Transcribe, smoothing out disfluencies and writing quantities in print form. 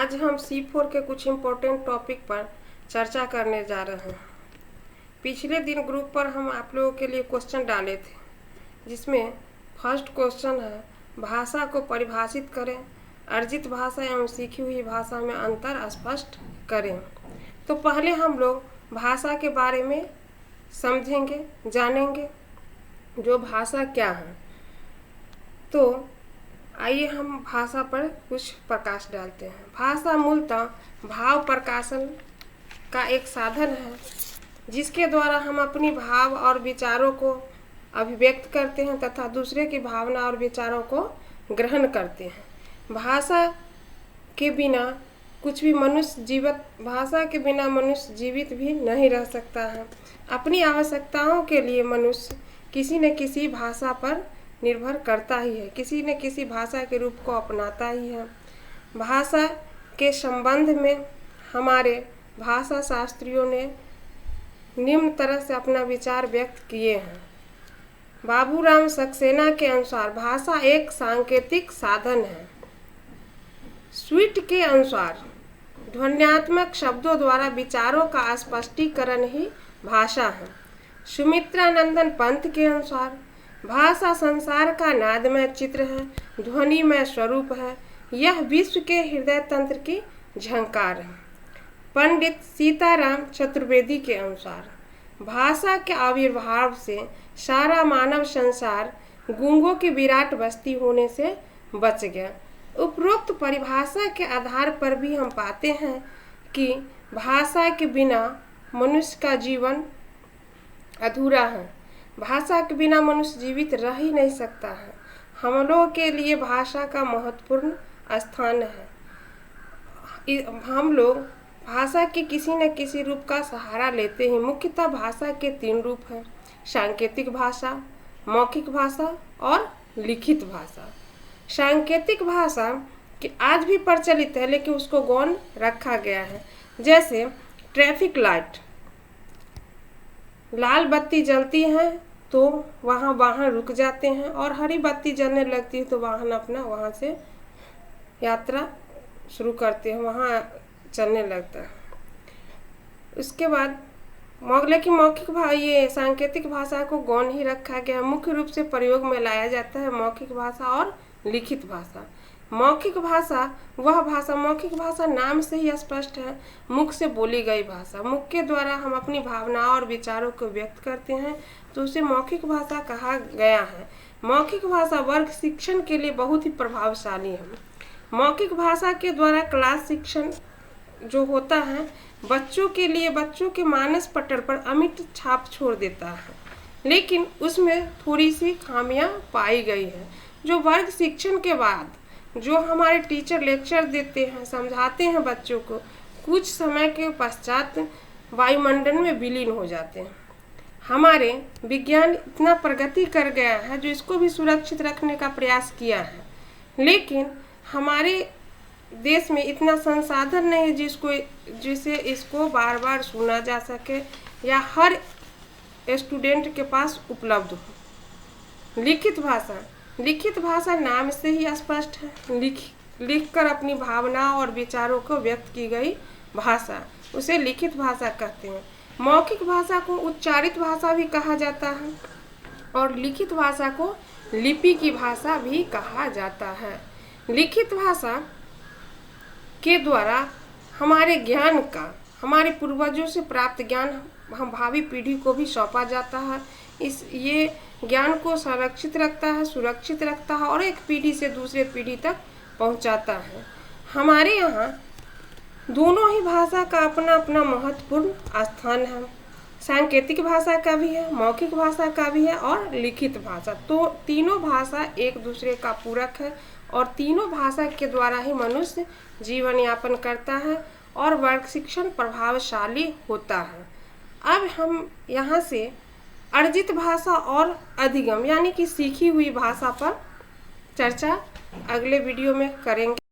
आज हम C4 के कुछ इम्पोर्टेंट टॉपिक पर चर्चा करने जा रहे हैं। पिछले दिन ग्रुप पर हम आप लोगों के लिए क्वेश्चन डाले थे, जिसमें फर्स्ट क्वेश्चन है भाषा को परिभाषित करें, अर्जित भाषा एवं सीखी हुई भाषा में अंतर स्पष्ट करें। तो पहले हम लोग भाषा के बारे में समझेंगे, जानेंगे जो भाषा क्या है। तो आइए हम भाषा पर कुछ प्रकाश डालते हैं। भाषा मूलतः भाव प्रकाशन का एक साधन है, जिसके द्वारा हम अपनी भाव और विचारों को अभिव्यक्त करते हैं तथा दूसरे की भावना और विचारों को ग्रहण करते हैं। भाषा के बिना मनुष्य जीवित भी नहीं रह सकता है। अपनी आवश्यकताओं के लिए मनुष्य किसी न किसी भाषा पर निर्भर करता ही है, किसी न किसी भाषा के रूप को अपनाता ही है। भाषा के संबंध में हमारे भाषा शास्त्रियों ने निम्न तरह से अपना विचार व्यक्त किए हैं। बाबूराम सक्सेना के अनुसार भाषा एक सांकेतिक साधन है। स्वीट के अनुसार ध्वन्यात्मक शब्दों द्वारा विचारों का स्पष्टीकरण ही भाषा है। सुमित्रानंदन पंत के अनुसार भाषा संसार का नादमय चित्र है, ध्वनिमय स्वरूप है, यह विश्व के हृदय तंत्र की झंकार है। पंडित सीताराम चतुर्वेदी के अनुसार भाषा के आविर्भाव से सारा मानव संसार गूंगों की विराट बस्ती होने से बच गया। उपरोक्त परिभाषा के आधार पर भी हम पाते हैं कि भाषा के बिना मनुष्य का जीवन अधूरा है। भाषा के बिना मनुष्य जीवित रह ही नहीं सकता है। हम लोगों के लिए भाषा का महत्वपूर्ण स्थान है। हम लोग भाषा के किसी न किसी रूप का सहारा लेते हैं। मुख्यतः भाषा के 3 रूप हैं: सांकेतिक भाषा, मौखिक भाषा और लिखित भाषा। सांकेतिक भाषा कि आज भी प्रचलित है, लेकिन उसको गौण रखा गया है। जैसे ट्रैफिक लाइट, लाल बत्ती जलती है तो वहाँ वाहन रुक जाते हैं, और हरी बत्ती जलने लगती है तो वाहन अपना वहाँ से यात्रा शुरू करते हैं, वहाँ चलने लगता है। उसके बाद ये सांकेतिक भाषा को गौण ही रखा गया। मुख्य रूप से प्रयोग में लाया जाता है मौखिक भाषा और लिखित भाषा। मौखिक भाषा नाम से ही स्पष्ट है, मुख से बोली गई भाषा। मुख के द्वारा हम अपनी भावनाओं और विचारों को व्यक्त करते हैं, तो उसे मौखिक भाषा कहा गया है। मौखिक भाषा वर्ग शिक्षण के लिए बहुत ही प्रभावशाली है। मौखिक भाषा के द्वारा क्लास शिक्षण जो होता है, बच्चों के मानस पटल पर अमिट छाप छोड़ देता है, लेकिन उसमें थोड़ी सी खामियां पाई गई है। जो वर्ग शिक्षण के बाद जो हमारे टीचर लेक्चर देते हैं, समझाते हैं बच्चों को, कुछ समय के पश्चात वायुमंडल में विलीन हो जाते हैं। हमारे विज्ञान इतना प्रगति कर गया है जो इसको भी सुरक्षित रखने का प्रयास किया है, लेकिन हमारे देश में इतना संसाधन नहीं जिसे इसको बार बार सुना जा सके या हर स्टूडेंट के पास उपलब्ध हो। लिखित भाषा नाम से ही स्पष्ट है। लिखकर अपनी भावनाओं और विचारों को व्यक्त की गई भाषा, उसे लिखित भाषा कहते हैं। मौखिक भाषा को उच्चारित भाषा भी कहा जाता है, और लिखित भाषा को लिपि की भाषा भी कहा जाता है। लिखित भाषा के द्वारा हमारे ज्ञान का, हमारे पूर्वजों से प्राप्त ज्ञान हम भावी पीढ़ी को भी सौंपा जाता है। ये ज्ञान को सुरक्षित रखता है और एक पीढ़ी से दूसरे पीढ़ी तक पहुंचाता है। हमारे यहाँ दोनों ही भाषा का अपना अपना महत्वपूर्ण स्थान है। सांकेतिक भाषा का भी है, मौखिक भाषा का भी है और लिखित भाषा। तो तीनों भाषा एक दूसरे का पूरक है, और तीनों भाषा के द्वारा ही मनुष्य जीवन यापन करता है और वर्ग शिक्षण प्रभावशाली होता है। अब हम यहाँ से अर्जित भाषा और अधिगम यानी कि सीखी हुई भाषा पर चर्चा अगले वीडियो में करेंगे।